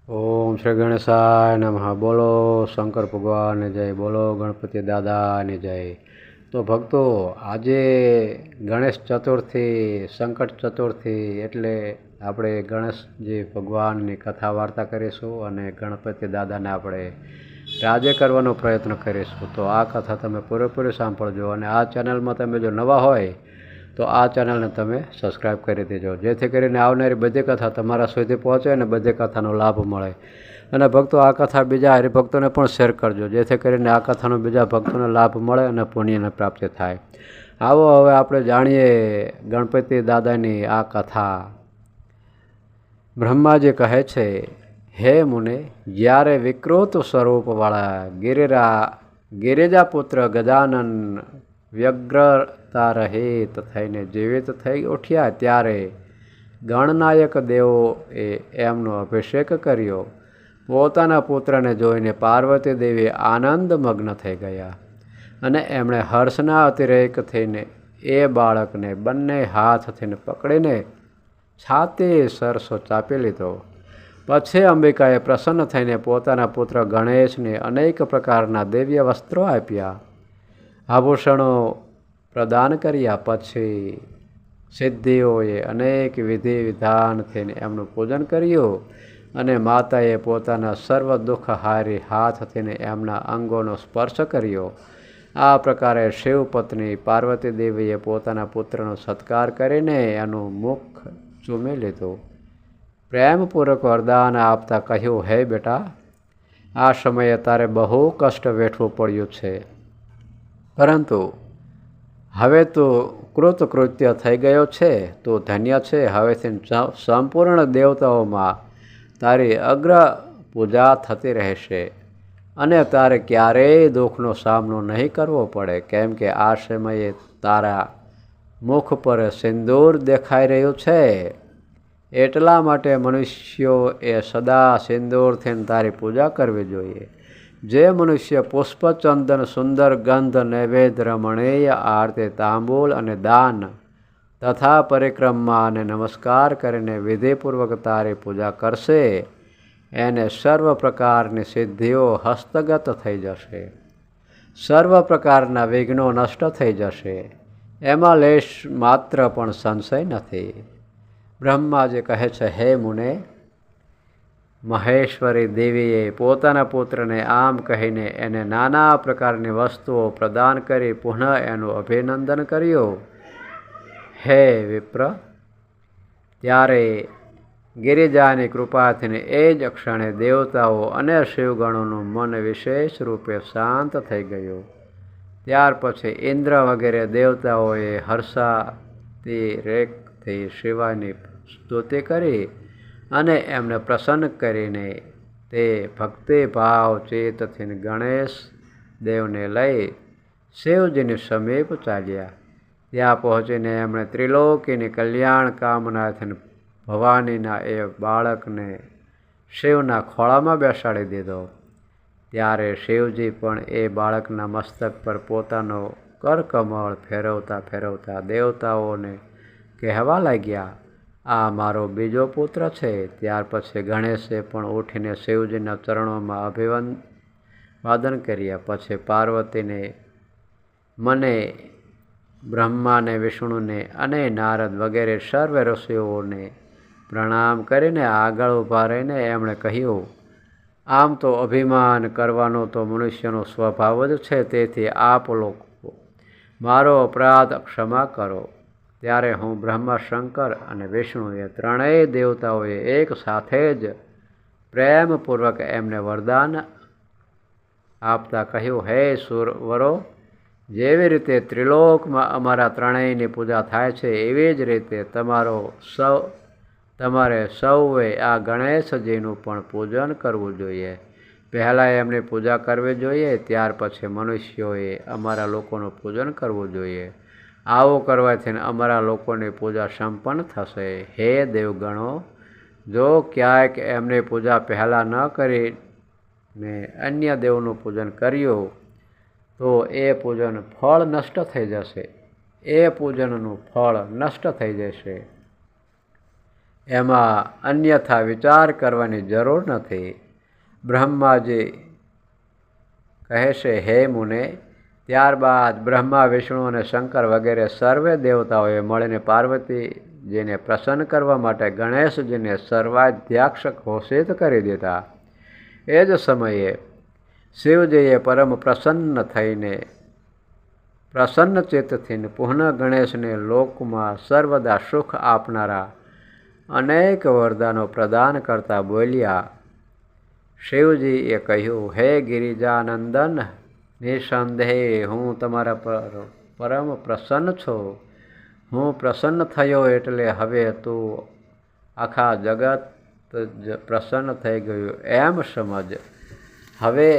ઓમ શ્રી ગણેશાય નમઃ. બોલો શંકર ભગવાનની જય, બોલો ગણપતિ દાદાની જય. તો ભક્તો, આજે ગણેશ ચતુર્થી, સંકટ ચતુર્થી એટલે આપણે ગણેશજી ભગવાનની કથા વાર્તા કરીશું અને ગણપતિ દાદાને આપણે રાજે કરવાનો પ્રયત્ન કરીશું. તો આ કથા તમે પૂરેપૂરી સાંભળજો અને આ ચેનલમાં તમે જો નવા હોય તો આ ચેનલને તમે સબસ્ક્રાઈબ કરી દેજો, જેથી કરીને આવનારી બધી કથા તમારા સુધી પહોંચે અને બધી કથાનો લાભ મળે. અને ભક્તો, આ કથા બીજા હરિભક્તોને પણ શેર કરજો, જેથી કરીને આ કથાનો બીજા ભક્તોને લાભ મળે અને પુણ્યની પ્રાપ્તિ થાય. આવો હવે આપણે જાણીએ ગણપતિ દાદાની આ કથા. બ્રહ્માજી કહે છે, હે મુને, જ્યારે વિકૃત સ્વરૂપવાળા ગિરિજાપુત્ર ગજાનન વ્યગ્રતા રહિત થઈને જીવિત થઈ ઉઠ્યા, ત્યારે ગણનાયક દેવોએ એમનો અભિષેક કર્યો. પોતાના પુત્રને જોઈને પાર્વતી દેવી આનંદમગ્ન થઈ ગયા અને એમણે હર્ષના અતિરેક થઈને એ બાળકને બંને હાથથી પકડીને છાતી સરસો ચાપી લીધો. પછી અંબિકાએ પ્રસન્ન થઈને પોતાના પુત્ર ગણેશને અનેક પ્રકારના દિવ્ય વસ્ત્રો આપ્યા, આભૂષણો પ્રદાન કર્યા. પછી સિદ્ધિઓએ અનેક વિધિ વિધાનથી એમનું પૂજન કર્યું અને માતાએ પોતાના સર્વ દુઃખહારી હાથથી એમના અંગોનો સ્પર્શ કર્યો. આ પ્રકારે શિવપત્ની પાર્વતી દેવીએ પોતાના પુત્રનો સત્કાર કરીને એનું મુખ ચૂમી લીધું. પ્રેમપૂર્વક વરદાન આપતા કહ્યું, હે બેટા, આ સમયે તારે બહુ કષ્ટ વેઠવું પડ્યું છે, પરંતુ હવે તું કૃતકૃત્ય થઈ ગયો છે, તું ધન્ય છે. હવેથી સંપૂર્ણ દેવતાઓમાં તારી અગ્ર પૂજા થતી રહેશે અને તારે ક્યારેય દુઃખનો સામનો નહીં કરવો પડે, કેમ કે આ સમયે તારા મુખ પર સિંદૂર દેખાઈ રહ્યું છે. એટલા માટે મનુષ્યોએ સદા સિંદૂરથી તારી પૂજા કરવી જોઈએ. જે મનુષ્ય પુષ્પ, ચંદન, સુંદર ગંધ, નૈવેદ્ય, રમણીય આરતી, તાંબૂલ અને દાન તથા પરિક્રમા અને નમસ્કાર કરીને વિધિપૂર્વક તારી પૂજા કરશે, એને સર્વ પ્રકારની સિદ્ધિઓ હસ્તગત થઈ જશે, સર્વ પ્રકારના વિઘ્નો નષ્ટ થઈ જશે, એમાં લેશ માત્ર પણ સંશય નથી. બ્રહ્માજી કહે છે, હે મુને, મહેશ્વરી દેવીએ પોતાના પુત્રને આમ કહીને એને નાના પ્રકારની વસ્તુઓ પ્રદાન કરી પુનઃ એનું અભિનંદન કર્યું. હે વિપ્ર, ત્યારે ગિરિજાની કૃપાથી એ જ ક્ષણે દેવતાઓ અને શિવગણોનું મન વિશેષ રૂપે શાંત થઈ ગયું. ત્યાર પછી ઇન્દ્ર વગેરે દેવતાઓએ હર્ષાતિરેકથી શિવાની સ્તુતિ કરી અને એમને પ્રસન્ન કરીને તે ભક્તિભાવ ચિત્તથી ગણેશ દેવને લઈ શિવજીની સમીપ ચાલ્યા. ત્યાં પહોંચીને એમણે ત્રિલોકીની કલ્યાણ કામનાથી ભવાનીના એ બાળકને શિવના ખોળામાં બેસાડી દીધો. ત્યારે શિવજી પણ એ બાળકના મસ્તક પર પોતાનો કરકમળ ફેરવતા ફેરવતા દેવતાઓને કહેવા લાગ્યા, આ મારો બીજો પુત્ર છે. ત્યાર પછી ગણેશે પણ ઉઠીને શિવજીના ચરણોમાં અભિવાદન કર્યા. પછી પાર્વતીને, મને, બ્રહ્માને, વિષ્ણુને અને નારદ વગેરે સર્વે ઋષિઓને પ્રણામ કરીને આગળ ઊભા રહીને એમણે કહ્યું, આમ તો અભિમાન કરવાનો તો મનુષ્યનો સ્વભાવ જ છે, તેથી આપ લોકો મારો અપરાધ ક્ષમા કરો. ત્યારે હું, બ્રહ્મા, શંકર અને વિષ્ણુએ ત્રણેય દેવતાઓએ એક સાથે જ પ્રેમપૂર્વક એમને વરદાન આપતા કહ્યું, હે સુરવરો, જેવી રીતે ત્રિલોકમાં અમારા ત્રણેયની પૂજા થાય છે, એવી જ રીતે તમારે સૌએ આ ગણેશજીનું પણ પૂજન કરવું જોઈએ. પહેલાં એમની પૂજા કરવી જોઈએ, ત્યાર પછી મનુષ્યોએ અમારા લોકોનું પૂજન કરવું જોઈએ. આવું કરવાથી અમારા લોકોની પૂજા સંપન્ન થશે. હે દેવગણો, જો ક્યાંક એમની પૂજા પહેલાં ન કરીને અન્ય દેવનું પૂજન કર્યું તો એ પૂજન ફળ નષ્ટ થઈ જશે, એ પૂજનનું ફળ નષ્ટ થઈ જશે. એમાં અન્યથા વિચાર કરવાની જરૂર નથી. બ્રહ્માજી કહે છે, હે મુને, ત્યારબાદ બ્રહ્મા, વિષ્ણુ અને શંકર વગેરે સર્વે દેવતાઓએ મળીને પાર્વતીજીને પ્રસન્ન કરવા માટે ગણેશજીને સર્વાધ્યક્ષ ઘોષિત કરી દીધા. એ જ સમયે શિવજીએ પરમ પ્રસન્ન ચિત્તથી પુનઃ ગણેશને લોકમાં સર્વદા સુખ આપનારા અનેક વરદાનો પ્રદાન કરતા બોલ્યા. શિવજીએ કહ્યું, હે ગિરિજાનંદન, નિસંદેહ હું તમારા પર પરમ પ્રસન્ન છું. હું પ્રસન્ન થયો એટલે હવે તું આખા જગત જ પ્રસન્ન થઈ ગયું એમ સમજ. હવે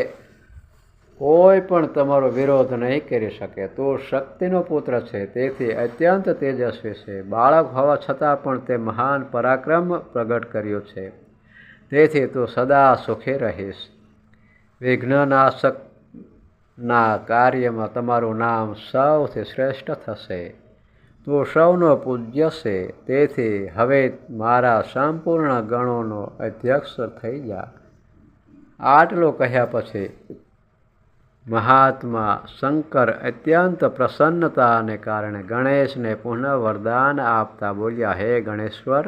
કોઈ પણ તમારો વિરોધ નહીં કરી શકે. તું શક્તિનો પુત્ર છે, તેથી અત્યંત તેજસ્વી છે. બાળક હોવા છતાં પણ તે મહાન પરાક્રમ પ્રગટ કર્યું છે. તેથી તું સદા સુખી રહીશ. વિઘ્નનાશકના કાર્યમાં તમારું નામ સૌથી શ્રેષ્ઠ થશે. તું સૌનો પૂજ્ય છે, તેથી હવે મારા સંપૂર્ણ ગણોનો અધ્યક્ષ થઈ જા. આટલું કહ્યા પછી મહાત્મા શંકર અત્યંત પ્રસન્નતાને કારણે ગણેશને પુનઃ વરદાન આપતા બોલ્યા, હે ગણેશ્વર,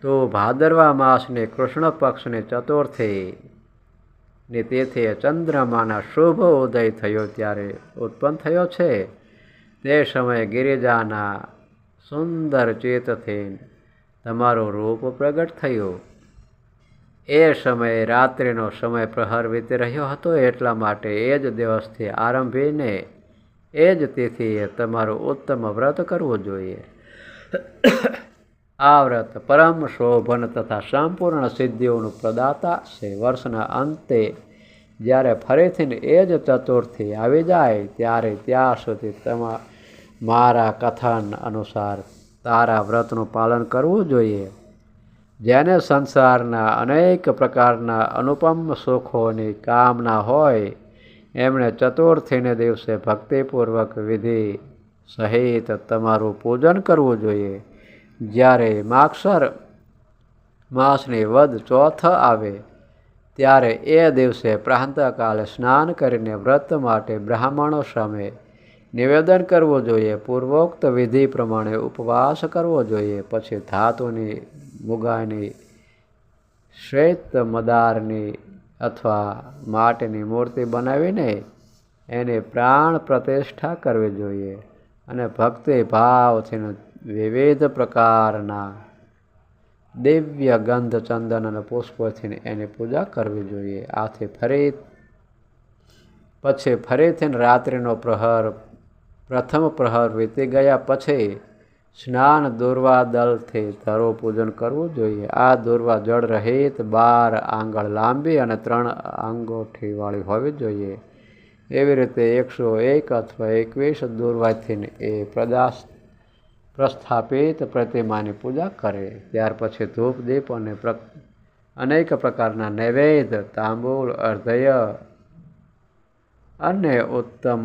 તું ભાદરવા માસની કૃષ્ણ પક્ષની ચતુર્થીની તિથિએ ચંદ્રમાના શુભ ઉદય થયો ત્યારે ઉત્પન્ન થયો છે. તે સમયે ગિરિજાના સુંદર ચિત્તથી તમારું રૂપ પ્રગટ થયું. એ સમયે રાત્રિનો સમય પ્રહર વીતી રહ્યો હતો. એટલા માટે એ જ દિવસથી આરંભીને એ જ તિથિએ તમારું ઉત્તમ વ્રત કરવું જોઈએ. આ વ્રત પરમ શોભન તથા સંપૂર્ણ સિદ્ધિઓનું પ્રદાતા છે. વર્ષના અંતે જ્યારે ફરીથી એ જ ચતુર્થી આવી જાય ત્યારે ત્યાં સુધી મારા કથન અનુસાર તારા વ્રતનું પાલન કરવું જોઈએ. જેને સંસારના અનેક પ્રકારના અનુપમ સુખોની કામના હોય એમણે ચતુર્થીને દિવસે ભક્તિપૂર્વક વિધિ સહિત તમારું પૂજન કરવું જોઈએ. જ્યારે માગસર માસની વદ ચોથ આવે ત્યારે એ દિવસે પ્રાતઃકાલે સ્નાન કરીને વ્રત માટે બ્રાહ્મણો સામે નિવેદન કરવું જોઈએ. પૂર્વોક્ત વિધિ પ્રમાણે ઉપવાસ કરવો જોઈએ. પછી ધાતુની, મુગાની, શ્વેત મદારની અથવા માટીની મૂર્તિ બનાવીને એની પ્રાણ પ્રતિષ્ઠા કરવી જોઈએ અને ભક્તિ ભાવથી વિવિધ પ્રકારના દિવ્ય ગંધ, ચંદન અને પુષ્પોથી એની પૂજા કરવી જોઈએ. આથી ફરીથી રાત્રિનો પ્રથમ પ્રહર વીતી ગયા પછી સ્નાન દુર્વા દલથી ધરો પૂજન કરવું જોઈએ. આ દુર્વા જળ રહિત 12 આંગળ લાંબી અને 3 અંગૂઠીવાળી હોવી જોઈએ. એવી રીતે 101 અથવા 21 દુર્વાથી એ પ્રસ્થાપિત પ્રતિમાની પૂજા કરે. ત્યાર પછી ધૂપ, દીપ અને અનેક પ્રકારના નૈવેદ્ય, તાંબૂળ, અર્ધ્ય અને ઉત્તમ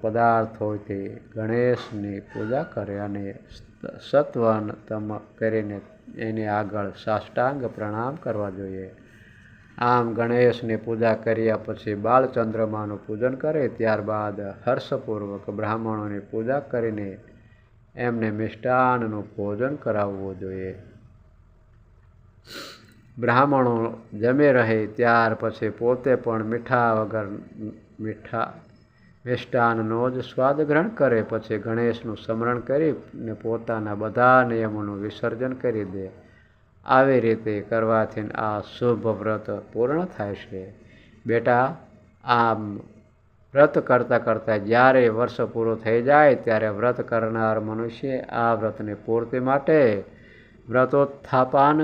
પદાર્થોથી ગણેશની પૂજા કરે અને સત્વન કરીને એની આગળ સાષ્ટાંગ પ્રણામ કરવા જોઈએ. આમ ગણેશની પૂજા કર્યા પછી બાલચંદ્રમાનું પૂજન કરે. ત્યારબાદ હર્ષપૂર્વક બ્રાહ્મણોની પૂજા કરીને એમને મિષ્ટાનનું ભોજન કરાવવું જોઈએ. બ્રાહ્મણો જમી રહે ત્યાર પછી પોતે પણ મિષ્ટાનનો જ સ્વાદ ગ્રહણ કરે. પછી ગણેશનું સ્મરણ કરીને પોતાના બધા નિયમોનું વિસર્જન કરી દે. આવી રીતે કરવાથી આ શુભ વ્રત પૂર્ણ થાય છે. બેટા, આમ વ્રત કરતાં કરતાં જ્યારે વર્ષ પૂરું થઈ જાય ત્યારે વ્રત કરનાર મનુષ્ય આ વ્રતની પૂર્તિ માટે વ્રતોત્થાપન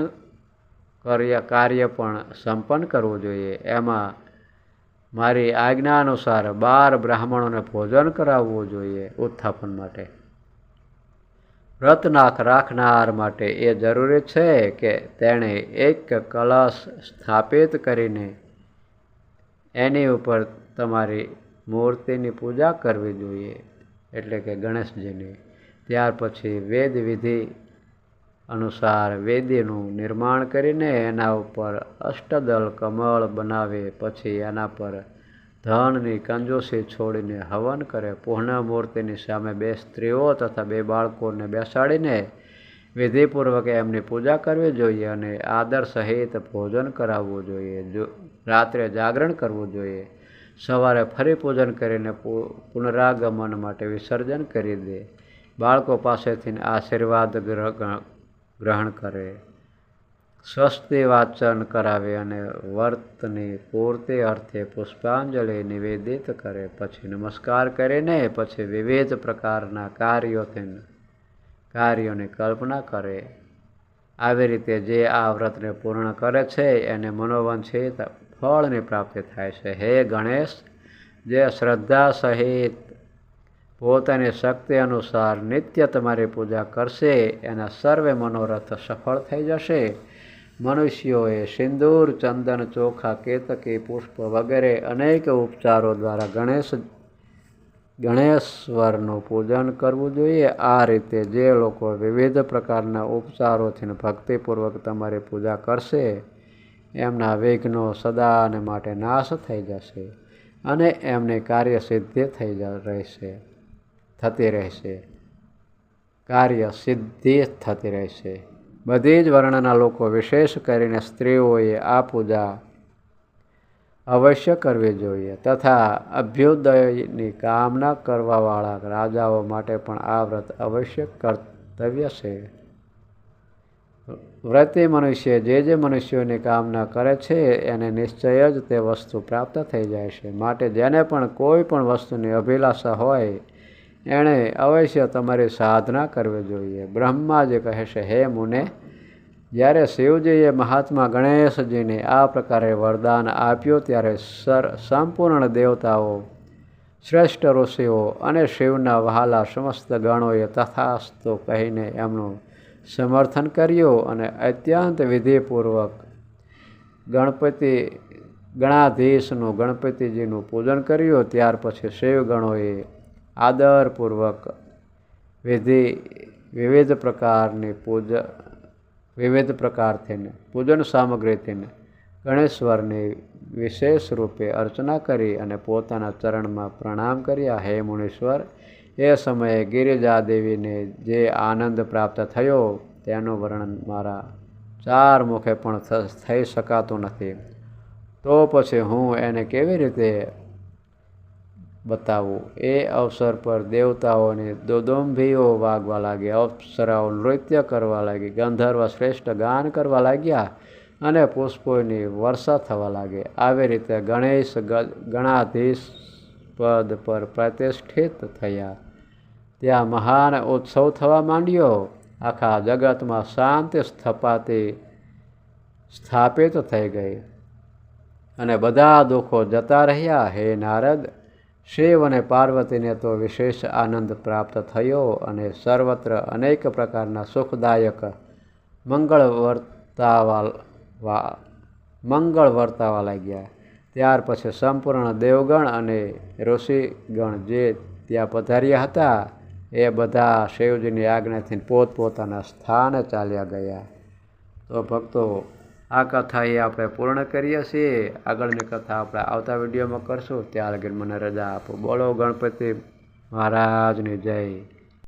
કાર્ય પણ સંપન્ન કરવું જોઈએ. એમાં મારી આજ્ઞા અનુસાર 12 બ્રાહ્મણોને ભોજન કરાવવું જોઈએ. ઉત્થાપન માટે વ્રત રાખનાર માટે એ જરૂરી છે કે તેણે એક કલશ સ્થાપિત કરીને એની ઉપર તમારી મૂર્તિની પૂજા કરવી જોઈએ, એટલે કે ગણેશજીની. ત્યાર પછી વેદ વિધિ અનુસાર વેદીનું નિર્માણ કરીને એના ઉપર અષ્ટદલ કમળ બનાવે. પછી એના પર ધનની કંજૂસી છોડીને હવન કરે. પૂર્ણ મૂર્તિની સામે 2 સ્ત્રીઓ તથા 2 બાળકોને બેસાડીને વિધિપૂર્વક એમની પૂજા કરવી જોઈએ અને આદર સહિત ભોજન કરાવવું જોઈએ. રાત્રે જાગરણ કરવું જોઈએ. સવારે ફરી પૂજન કરીને પુનરાગમન માટે વિસર્જન કરી દે. બાળકો પાસેથી આશીર્વાદ ગ્રહણ કરે. સ્વસ્તિ વાચન કરાવે અને વ્રતની પૂર્તિ અર્થે પુષ્પાંજલિ નિવેદિત કરે. પછી નમસ્કાર કરીને પછી વિવિધ પ્રકારના કાર્યોની કલ્પના કરે. આવી રીતે જે આ વ્રતને પૂર્ણ કરે છે એને મનોવાંછિત ફળની પ્રાપ્તિ થાય છે. હે ગણેશ, જે શ્રદ્ધા સહિત પોતાની શક્તિ અનુસાર નિત્ય તમારી પૂજા કરશે એના સર્વે મનોરથ સફળ થઈ જશે. મનુષ્યોએ સિંદૂર, ચંદન, ચોખા, કેતકી, પુષ્પ વગેરે અનેક ઉપચારો દ્વારા ગણેશ્વરનું પૂજન કરવું જોઈએ. આ રીતે જે લોકો વિવિધ પ્રકારના ઉપચારોથી ભક્તિપૂર્વક તમારી પૂજા કરશે એમના વિઘ્નો સદાને માટે નાશ થઈ જશે અને એમની કાર્યસિદ્ધિ થતી રહેશે. બધી જ વર્ણના લોકો, વિશેષ કરીને સ્ત્રીઓએ આ પૂજા અવશ્ય કરવી જોઈએ તથા અભ્યુદયની કામના કરવાવાળા રાજાઓ માટે પણ આ વ્રત અવશ્ય કર્તવ્ય છે. વ્રતી મનુષ્ય જે મનુષ્યોની કામના કરે છે એને નિશ્ચય જ તે વસ્તુ પ્રાપ્ત થઈ જાય છે. માટે જેને પણ કોઈ પણ વસ્તુની અભિલાષા હોય એણે અવશ્ય તમારી સાધના કરવી જોઈએ. બ્રહ્માજી કહે છે, હે મુને, જ્યારે શિવજીએ મહાત્મા ગણેશજીને આ પ્રકારે વરદાન આપ્યું ત્યારે સંપૂર્ણ દેવતાઓ, શ્રેષ્ઠ ઋષિઓ અને શિવના વહાલા સમસ્ત ગણોએ તથાસ્તુ કહીને એમનું સમર્થન કર્યું અને અત્યંત વિધિપૂર્વક ગણપતિજીનું પૂજન કર્યું. ત્યાર પછી શિવગણોએ આદરપૂર્વક વિવિધ પ્રકારથી પૂજન સામગ્રીથી ગણેશ્વરની વિશેષ રૂપે અર્ચના કરી અને પોતાના ચરણમાં પ્રણામ કર્યા. હે મુનીશ્વર, એ સમયે ગિરિજાદેવીને જે આનંદ પ્રાપ્ત થયો તેનું વર્ણન મારા 4 મુખે પણ થઈ શકાતું નથી. તો પછી હું એને કેવી રીતે બતાવું? એ અવસર પર દેવતાઓની દોદંભીઓ વાગવા લાગી, અપ્સરાઓ નૃત્ય કરવા લાગી, ગંધર્વ શ્રેષ્ઠ ગાન કરવા લાગ્યા અને પુષ્પોની વર્ષા થવા લાગી. આવી રીતે ગણેશ ગણાધીશ પદ પર પ્રતિષ્ઠિત થયા. ત્યાં મહાન ઉત્સવ થવા માંડ્યો. આખા જગતમાં શાંતિ સ્થાપિત થઈ ગઈ અને બધા દુઃખો જતા રહ્યા. હે નારદ, શિવ અને પાર્વતીને તો વિશેષ આનંદ પ્રાપ્ત થયો અને સર્વત્ર અનેક પ્રકારના સુખદાયક મંગળ વર્તાવા લાગ્યા. ત્યાર પછી સંપૂર્ણ દેવગણ અને ઋષિગણ જે ત્યાં પધાર્યા હતા એ બધા શિવજીની આજ્ઞાથી પોતપોતાના સ્થાને ચાલ્યા ગયા. તો ભક્તો, આ કથા એ આપણે પૂર્ણ કરીએ છીએ. આગળની કથા આપણે આવતા વિડીયોમાં કરશું. ત્યાં લગી મને રજા આપો. બોલો ગણપતિ મહારાજની જય.